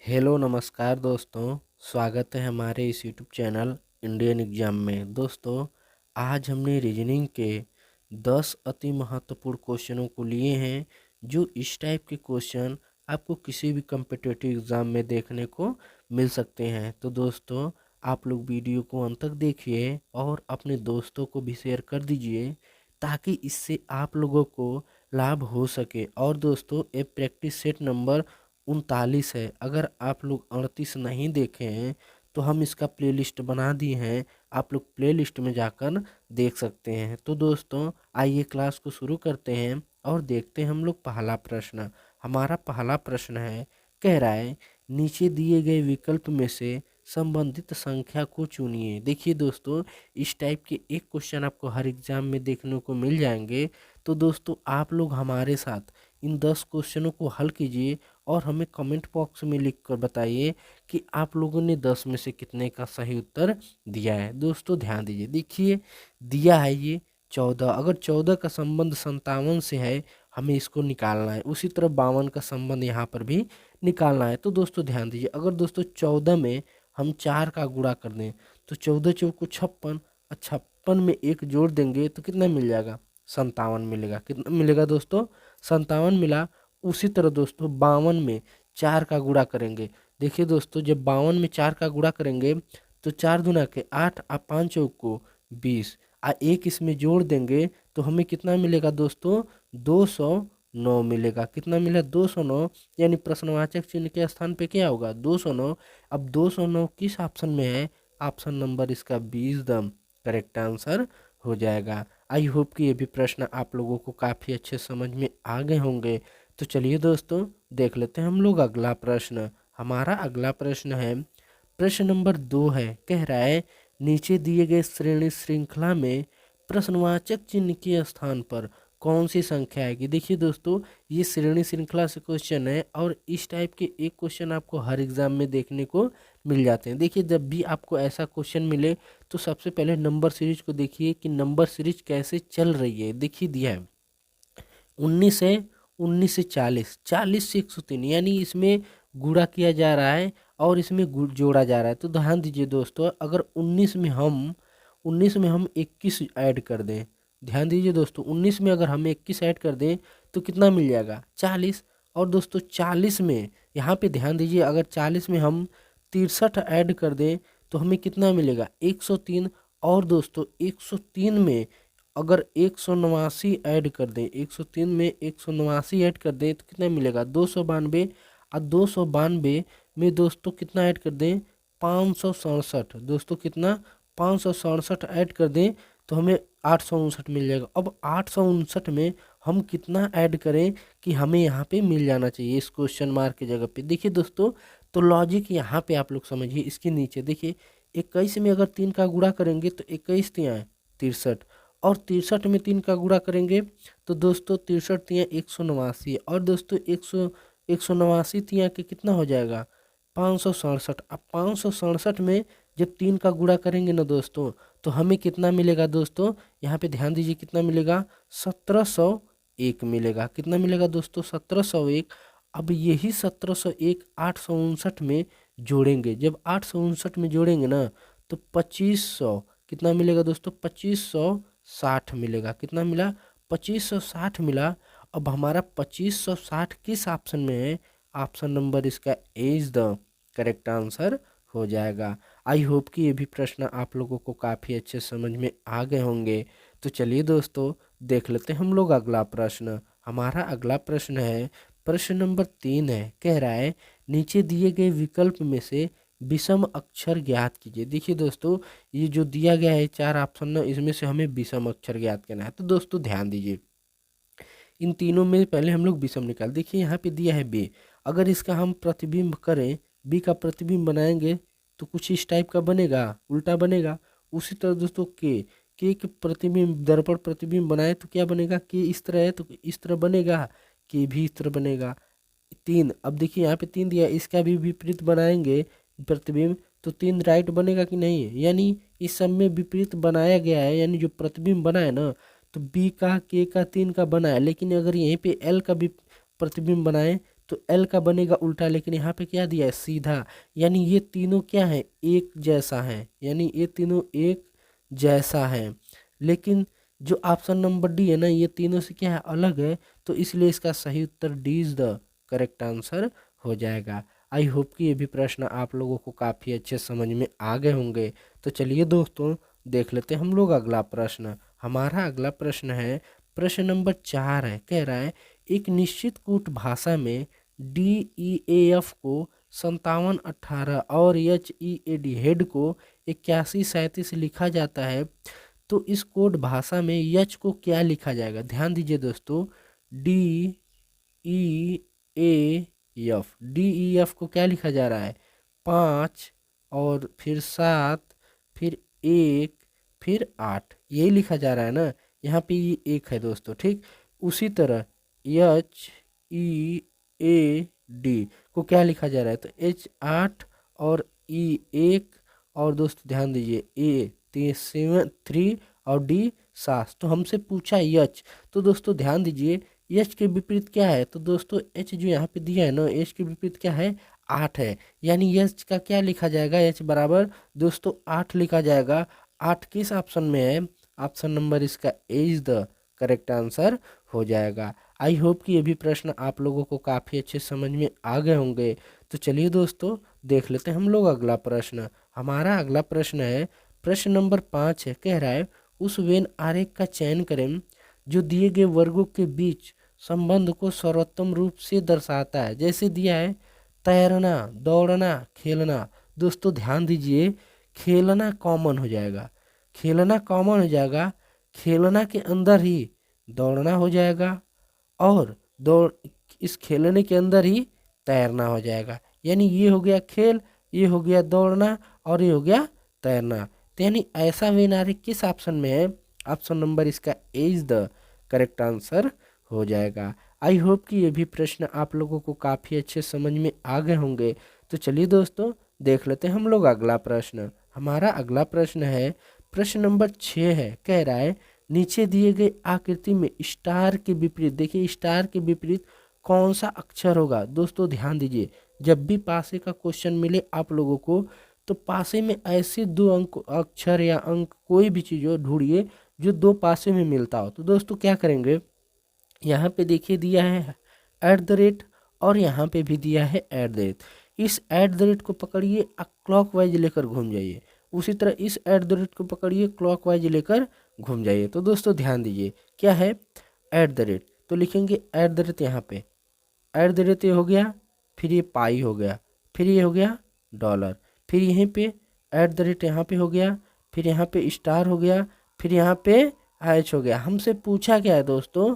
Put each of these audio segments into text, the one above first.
Hello नमस्कार दोस्तों। स्वागत है हमारे इस यूट्यूब चैनल इंडियन एग्जाम में। दोस्तों, आज हमने रीजनिंग के 10 अति महत्वपूर्ण क्वेश्चनों को लिए हैं, जो इस टाइप के क्वेश्चन आपको किसी भी कम्पिटिटिव एग्ज़ाम में देखने को मिल सकते हैं। तो दोस्तों, आप लोग वीडियो को अंत तक देखिए और अपने दोस्तों को भी शेयर कर दीजिए, ताकि इससे आप लोगों को लाभ हो सके। और दोस्तों, ये प्रैक्टिस सेट नंबर 39 है। अगर आप लोग 38 नहीं देखे हैं तो हम इसका प्लेलिस्ट बना दिए हैं, आप लोग प्लेलिस्ट में जाकर देख सकते हैं। तो दोस्तों, आइए क्लास को शुरू करते हैं और देखते हैं हम लोग पहला प्रश्न। हमारा पहला प्रश्न है, कह रहा है नीचे दिए गए विकल्प में से संबंधित संख्या को चुनिए। देखिए दोस्तों, इस टाइप के एक क्वेश्चन आपको हर एग्जाम में देखने को मिल जाएंगे। तो दोस्तों, आप लोग हमारे साथ इन 10 क्वेश्चनों को हल कीजिए और हमें कमेंट बॉक्स में लिख कर बताइए कि आप लोगों ने 10 में से कितने का सही उत्तर दिया है। दोस्तों ध्यान दीजिए, देखिए दिया है ये 14। अगर 14 का संबंध 57 से है, हमें इसको निकालना है। उसी तरह 52 का संबंध यहाँ पर भी निकालना है। तो दोस्तों ध्यान दीजिए, अगर दोस्तों 14 में हम 4 का गुणा कर दें तो 14 चौको 56 और 56 में एक जोड़ देंगे तो कितना मिल जाएगा? 57 मिलेगा। कितना मिलेगा दोस्तों? 57 मिला। उसी तरह दोस्तों 52 में 4 का गुणा करेंगे। देखिए दोस्तों, जब 52 में 4 का गुणा करेंगे तो 4 दूना के 8 और 5 चौक को 20 और एक इसमें जोड़ देंगे तो हमें कितना मिलेगा दोस्तों? 209 मिलेगा। कितना मिला? 209। यानी प्रश्नवाचक चिन्ह के स्थान पे क्या होगा? 209। अब 209 किस ऑप्शन में है? ऑप्शन नंबर इसका 20 दम करेक्ट आंसर हो जाएगा। आई होप कि ये भी प्रश्न आप लोगों को काफ़ी अच्छे समझ में आ गए होंगे। तो चलिए दोस्तों, देख लेते हैं हम लोग अगला प्रश्न। हमारा अगला प्रश्न है, प्रश्न नंबर 2 है। कह रहा है नीचे दिए गए श्रेणी श्रृंखला में प्रश्नवाचक चिन्ह के स्थान पर कौन सी संख्या आएगी? देखिए दोस्तों, ये श्रेणी श्रृंखला से क्वेश्चन है और इस टाइप के एक क्वेश्चन आपको हर एग्जाम में देखने को मिल जाते हैं। देखिए, जब भी आपको ऐसा क्वेश्चन मिले तो सबसे पहले नंबर सीरीज को देखिए कि नंबर सीरीज कैसे चल रही है। देखिए दिया है 19 से 19 से 40, 40 से 103, यानी इसमें गुणा किया जा रहा है और इसमें जोड़ा जा रहा है। तो ध्यान दीजिए दोस्तों, अगर 19 में हम 21 ऐड कर दें, ध्यान दीजिए दोस्तों, 19 में अगर हम 21 ऐड कर दें तो कितना मिल जाएगा? 40। और दोस्तों 40 में यहाँ पे ध्यान दीजिए, अगर 40 में हम 63 ऐड कर दें तो हमें कितना मिलेगा? 103। और दोस्तों 103 में अगर 189 ऐड कर दें, 103 में 189 ऐड कर दें तो कितना मिलेगा? 292। और 292 में दोस्तों कितना ऐड कर दें? 567। दोस्तों कितना? 567 ऐड कर दें तो हमें 859 मिल जाएगा। अब 859 में हम कितना ऐड करें कि हमें यहाँ पे मिल जाना चाहिए इस क्वेश्चन मार्क की जगह पे? देखिए दोस्तों, तो लॉजिक यहाँ पे आप लोग समझिए। इसके नीचे देखिए, 21 में अगर 3 का गुणा करेंगे तो 21 तिया 63, और 63 में 3 का गुणा करेंगे तो दोस्तों 63 तिया 189, और दोस्तों 189 तिया के कितना हो जाएगा? 567। अब 567 में जब 3 का गुणा करेंगे ना दोस्तों तो हमें कितना मिलेगा दोस्तों? यहाँ पे ध्यान दीजिए, कितना मिलेगा? 1701 मिलेगा। कितना मिलेगा दोस्तों? 1701। अब यही 1701 859 में जोड़ेंगे। जब 859 में जोड़ेंगे ना तो 2500 कितना मिलेगा दोस्तों? 2560 मिलेगा। कितना मिला? 2560 मिला। अब हमारा 2560 किस ऑप्शन में है? ऑप्शन नंबर इसका इज द करेक्ट आंसर हो जाएगा। आई होप कि ये भी प्रश्न आप लोगों को काफ़ी अच्छे समझ में आ गए होंगे। तो चलिए दोस्तों, देख लेते हैं हम लोग अगला प्रश्न। हमारा अगला प्रश्न है, प्रश्न नंबर 3 है। कह रहा है नीचे दिए गए विकल्प में से विषम अक्षर ज्ञात कीजिए। देखिए दोस्तों, ये जो दिया गया है 4 ऑप्शन ना, इसमें से हमें विषम अक्षर ज्ञात करना है। तो दोस्तों ध्यान दीजिए, इन तीनों में पहले हम लोग विषम निकाल। देखिए यहाँ पे दिया है बी। अगर इसका हम प्रतिबिंब करें, बी का प्रतिबिंब बनाएंगे तो कुछ इस टाइप का बनेगा, उल्टा बनेगा। उसी तरह दोस्तों के प्रतिबिंब, दर्पण प्रतिबिंब बनाए तो क्या बनेगा? के इस तरह है तो इस तरह बनेगा, के भी इस तरह बनेगा। 3, अब देखिए यहाँ पे 3 दिया, इसका भी विपरीत बनाएंगे प्रतिबिंब तो 3 राइट बनेगा कि नहीं? यानी इस सब में विपरीत बनाया गया है, यानी जो प्रतिबिंब बना है ना, तो बी का, के का, 3 का बना है। लेकिन अगर यहीं पे एल का भी प्रतिबिंब बनाए तो एल का बनेगा उल्टा, लेकिन यहाँ पे क्या दिया है सीधा, यानी ये तीनों क्या है एक जैसा है, यानी ये तीनों एक जैसा है। लेकिन जो ऑप्शन नंबर डी है ना ये तीनों से क्या है अलग है, तो इसलिए इसका सही उत्तर D is the correct answer हो जाएगा। आई होप कि ये भी प्रश्न आप लोगों को काफ़ी अच्छे समझ में आ गए होंगे। तो चलिए दोस्तों देख लेते हैं हम लोग अगला प्रश्न। हमारा अगला प्रश्न है प्रश्न नंबर 4 है, कह रहा है एक निश्चित कूट भाषा में DEAF को 5718 और HEAD हेड को 8137 लिखा जाता है, तो इस कोड भाषा में यच को क्या लिखा जाएगा। ध्यान दीजिए दोस्तों, DEAF को क्या लिखा जा रहा है 5 और फिर 7 फिर 1 फिर 8, यही लिखा जा रहा है ना, यहाँ पे ये 1 है दोस्तों, ठीक। उसी तरह HEAD को क्या लिखा जा रहा है, तो H8 और E1, और दोस्तों ध्यान दीजिए A3 और D7। तो हमसे पूछा यच, तो दोस्तों ध्यान दीजिए एच के विपरीत क्या है, तो दोस्तों एच जो यहाँ पे दिया है ना एच के विपरीत क्या है 8 है, यानी एच का क्या लिखा जाएगा, एच बराबर दोस्तों 8 लिखा जाएगा। 8 किस ऑप्शन में है, ऑप्शन नंबर इसका ए इज द करेक्ट आंसर हो जाएगा। आई होप कि ये भी प्रश्न आप लोगों को काफ़ी अच्छे समझ में आ गए होंगे। तो चलिए दोस्तों देख लेते हैं हम लोग अगला प्रश्न। हमारा अगला प्रश्न है प्रश्न नंबर 5 है, कह रहा है उस वेन आरेख का चयन करें जो दिए गए वर्गों के बीच संबंध को सर्वोत्तम रूप से दर्शाता है। जैसे दिया है तैरना, दौड़ना, खेलना। दोस्तों ध्यान दीजिए खेलना कॉमन हो जाएगा, खेलना कॉमन हो जाएगा, खेलना के अंदर ही दौड़ना हो जाएगा और दौड़ इस खेलने के अंदर ही तैरना हो जाएगा, यानी ये हो गया खेल, ये हो गया दौड़ना और ये हो गया तैरना। तो यानी ऐसा वेन आरेख किस ऑप्शन में है, ऑप्शन नंबर इसका ए इज द करेक्ट आंसर हो जाएगा। आई होप कि ये भी प्रश्न आप लोगों को काफ़ी अच्छे समझ में आ गए होंगे। तो चलिए दोस्तों देख लेते हैं हम लोग अगला प्रश्न। हमारा अगला प्रश्न है प्रश्न नंबर 6 है, कह रहा है नीचे दिए गए आकृति में स्टार के विपरीत, देखिए स्टार के विपरीत कौन सा अक्षर होगा। दोस्तों ध्यान दीजिए जब भी पासे का क्वेश्चन मिले आप लोगों को, तो पासे में ऐसे दो अंक अक्षर या अंक कोई भी चीज़ हो ढूंढिए जो दो पासे में मिलता हो। तो दोस्तों क्या करेंगे, यहाँ पे देखिए दिया है @ और यहाँ पे भी दिया है @ इस @ को पकड़िए क्लॉकवाइज लेकर घूम जाइए, उसी तरह इस @ को पकड़िए क्लॉकवाइज लेकर घूम जाइए। तो दोस्तों ध्यान दीजिए क्या है @ तो लिखेंगे @ यहाँ पे @ ये हो गया, फिर ये पाई हो गया, फिर ये हो गया डॉलर, फिर यहीं पे @ यहाँ पे हो गया, फिर यहाँ पे स्टार हो गया, फिर यहाँ पे H हो गया। हमसे पूछा क्या है दोस्तों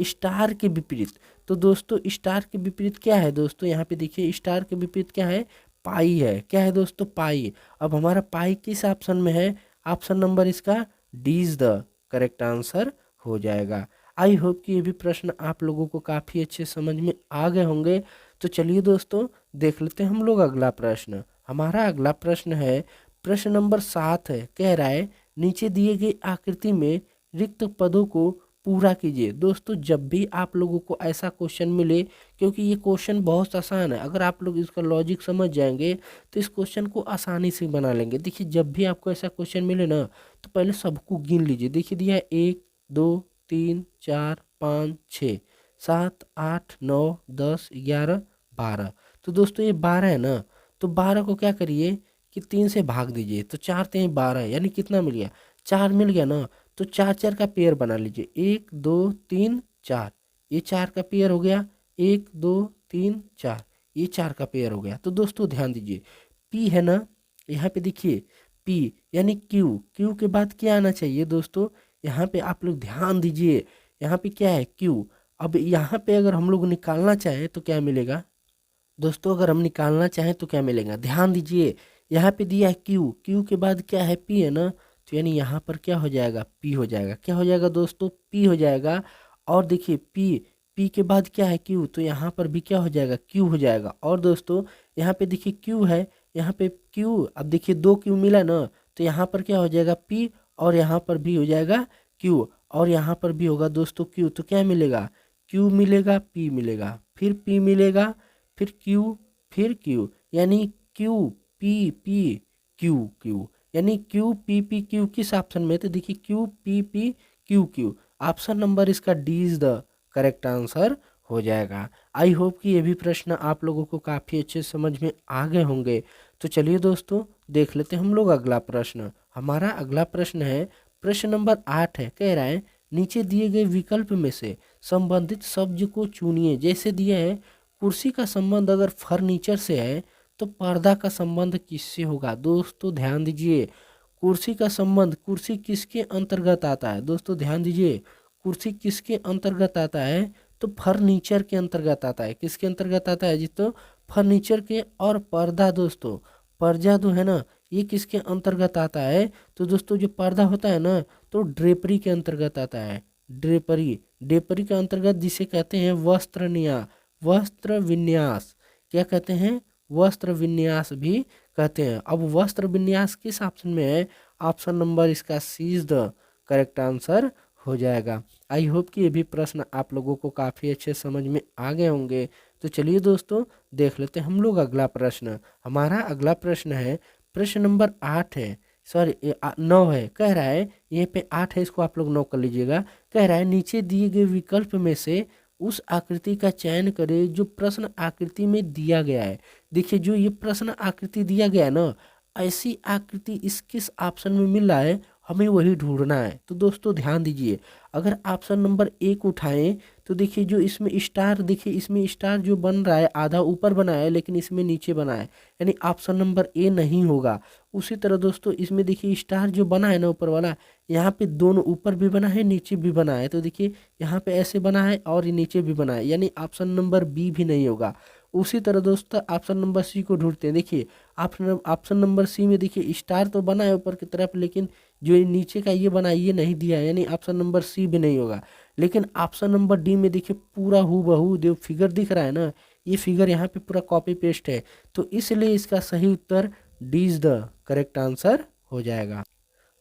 स्टार के विपरीत, तो दोस्तों स्टार के विपरीत क्या है दोस्तों, यहाँ पे देखिए स्टार के विपरीत क्या है पाई है, क्या है दोस्तों पाई। अब हमारा पाई किस ऑप्शन में है, ऑप्शन नंबर इसका D is the correct answer हो जाएगा। आई होप कि ये भी प्रश्न आप लोगों को काफ़ी अच्छे समझ में आ गए होंगे। तो चलिए दोस्तों देख लेते हैं हम लोग अगला प्रश्न। हमारा अगला प्रश्न है प्रश्न नंबर 7 है, कह रहा है नीचे दिए गए आकृति में रिक्त पदों को पूरा कीजिए। दोस्तों जब भी आप लोगों को ऐसा क्वेश्चन मिले, क्योंकि ये क्वेश्चन बहुत आसान है, अगर आप लोग इसका लॉजिक समझ जाएंगे तो इस क्वेश्चन को आसानी से बना लेंगे। देखिए जब भी आपको ऐसा क्वेश्चन मिले ना तो पहले सबको गिन लीजिए। देखिए दिया है 1 2 3 4 5 6 7 8 9 10 11 12। तो दोस्तों ये 12 है ना, तो 12 को क्या करिए कि 3 से भाग दीजिए, तो 4 3 12 यानी कितना मिल गया 4 मिल गया ना। तो 4 4 का पेयर बना लीजिए 1 2 3 4, ये 4 का पेयर हो गया 1 2 3 4, ये 4 का पेयर हो गया। तो दोस्तों ध्यान दीजिए पी है ना, यहाँ पे देखिए पी यानी क्यू, क्यू के बाद क्या आना चाहिए दोस्तों, यहाँ पे आप लोग ध्यान दीजिए यहाँ पे क्या है क्यू। अब यहाँ पे अगर हम लोग निकालना चाहें तो क्या मिलेगा दोस्तों, अगर हम निकालना चाहें तो क्या मिलेगा, ध्यान दीजिए यहाँ पे दिया है क्यू, क्यू के बाद क्या है पी है ना, तो यानी यहाँ पर क्या हो जाएगा पी हो जाएगा, क्या हो जाएगा दोस्तों पी हो जाएगा। और देखिए पी, पी के बाद क्या है क्यू, तो यहाँ पर भी क्या हो जाएगा क्यू हो जाएगा। और दोस्तों यहाँ पे देखिए क्यू है, यहाँ पे क्यू, अब देखिए 2 क्यू मिला ना, तो यहाँ पर क्या हो जाएगा पी और यहाँ पर भी हो जाएगा क्यू और यहाँ पर भी होगा दोस्तों क्यू, तो क्या मिलेगा क्यू मिलेगा पी मिलेगा। फिर फिर पी मिलेगा, फिर क्यू, फिर क्यू, यानी Q P P Q Q, यानी क्यू पी पी क्यू किस ऑप्शन में? तो देखिए Q P P Q Q, option number इसका D is the correct answer हो जाएगा। आई होप कि ये भी प्रश्न आप लोगों को काफ़ी अच्छे समझ में आ गए होंगे। तो चलिए दोस्तों देख लेते हैं हम लोग अगला प्रश्न। हमारा अगला प्रश्न है, प्रश्न नंबर 8 है, कह रहा है नीचे दिए गए विकल्प में से संबंधित शब्द को चुनिए। जैसे दिया है कुर्सी का संबंध अगर फर्नीचर से है तो पर्दा का संबंध किससे होगा? दोस्तों ध्यान दीजिए, कुर्सी का संबंध, कुर्सी किसके अंतर्गत आता है? दोस्तों ध्यान दीजिए, कुर्सी किसके अंतर्गत आता है? तो फर्नीचर के अंतर्गत आता है। किसके अंतर्गत आता है जी? तो फर्नीचर के। और पर्दा दोस्तों, पर्दा जो है ना, ये किसके अंतर्गत आता है? तो दोस्तों जो पर्दा होता है ना, तो ड्रेपरी के अंतर्गत आता है। ड्रेपरी, ड्रेपरी के अंतर्गत जिसे कहते हैं वस्त्र विन्यास, क्या कहते हैं? वस्त्र विन्यास भी कहते हैं। अब वस्त्र विन्यास किस ऑप्शन में है? ऑप्शन नंबर इसका सी इज द करेक्ट आंसर हो जाएगा। आई होप कि ये भी प्रश्न आप लोगों को काफ़ी अच्छे समझ में आ गए होंगे। तो चलिए दोस्तों देख लेते हैं हम लोग अगला प्रश्न। हमारा अगला प्रश्न है, प्रश्न नंबर 8 है, सॉरी 9 है, कह रहा है, ये पे 8 है, इसको आप लोग 9 कर लीजिएगा। कह रहा है नीचे दिए गए विकल्प में से उस आकृति का चयन करें जो प्रश्न आकृति में दिया गया है। देखिए जो ये प्रश्न आकृति दिया गया है ना, ऐसी आकृति इस किस ऑप्शन में मिल रहा है, हमें वही ढूंढना है। तो दोस्तों ध्यान दीजिए, अगर ऑप्शन नंबर 1 उठाएं तो देखिए जो इसमें स्टार, देखिए इसमें स्टार जो बन रहा है आधा ऊपर बना है लेकिन इसमें नीचे बना है, यानी ऑप्शन नंबर ए नहीं होगा। उसी तरह दोस्तों इसमें देखिए स्टार जो बना है ना ऊपर वाला, यहाँ पे दोनों ऊपर भी बना है नीचे भी बना है। तो देखिए यहाँ पे ऐसे बना है और नीचे भी बना है, यानी ऑप्शन नंबर बी भी नहीं होगा। उसी तरह दोस्तों ऑप्शन नंबर सी को ढूंढते हैं। देखिए ऑप्शन नंबर सी में देखिए स्टार तो बना है ऊपर की तरफ, लेकिन जो ये नीचे का ये बना है ये नहीं दिया है, यानी ऑप्शन नंबर सी भी नहीं होगा। लेकिन ऑप्शन नंबर डी में देखिए पूरा हूबहू जो फिगर दिख रहा है ना, ये फिगर यहाँ पे पूरा कॉपी पेस्ट है। तो इसलिए इसका सही उत्तर D is the correct answer हो जाएगा।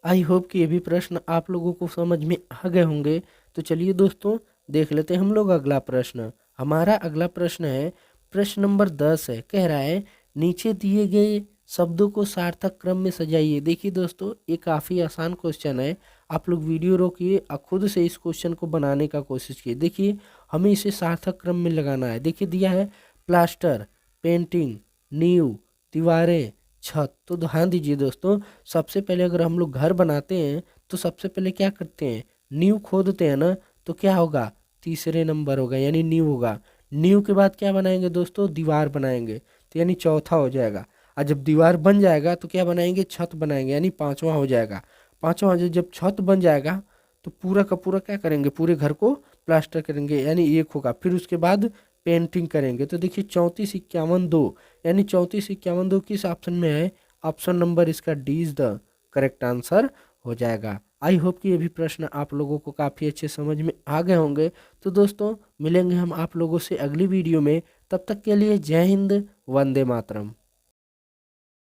आई होप कि ये भी प्रश्न आप लोगों को समझ में आ गए होंगे। तो चलिए दोस्तों देख लेते हैं हम लोग अगला प्रश्न। हमारा अगला प्रश्न है, प्रश्न नंबर 10 है, कह रहा है नीचे दिए गए शब्दों को सार्थक क्रम में सजाइए। देखिए दोस्तों ये काफ़ी आसान क्वेश्चन है, आप लोग वीडियो रोकिए और खुद से इस क्वेश्चन को बनाने का कोशिश कीजिए। देखिए हमें इसे सार्थक क्रम में लगाना है। देखिए दिया है प्लास्टर, पेंटिंग, नींव, दीवारें, छत। तो ध्यान दीजिए दोस्तों, सबसे पहले अगर हम लोग घर बनाते हैं तो सबसे पहले क्या करते हैं? नींव खोदते हैं ना, तो क्या होगा? तीसरे नंबर होगा, यानी नींव होगा। नींव के बाद क्या बनाएंगे दोस्तों? दीवार बनाएंगे, तो यानी चौथा हो जाएगा। और जब दीवार बन जाएगा तो क्या बनाएंगे? छत बनाएंगे, यानी पांचवा हो जाएगा। पांचवा जब छत बन जाएगा तो पूरा का पूरा क्या करेंगे? पूरे घर को प्लास्टर करेंगे, यानी एक होगा। फिर उसके बाद पेंटिंग करेंगे। तो देखिए 34 51 2, यानी 34 51 2 किस ऑप्शन में है? ऑप्शन नंबर इसका D is the correct answer हो जाएगा। आई होप कि ये भी प्रश्न आप लोगों को काफ़ी अच्छे समझ में आ गए होंगे। तो दोस्तों मिलेंगे हम आप लोगों से अगली वीडियो में, तब तक के लिए जय हिंद, वंदे मातरम।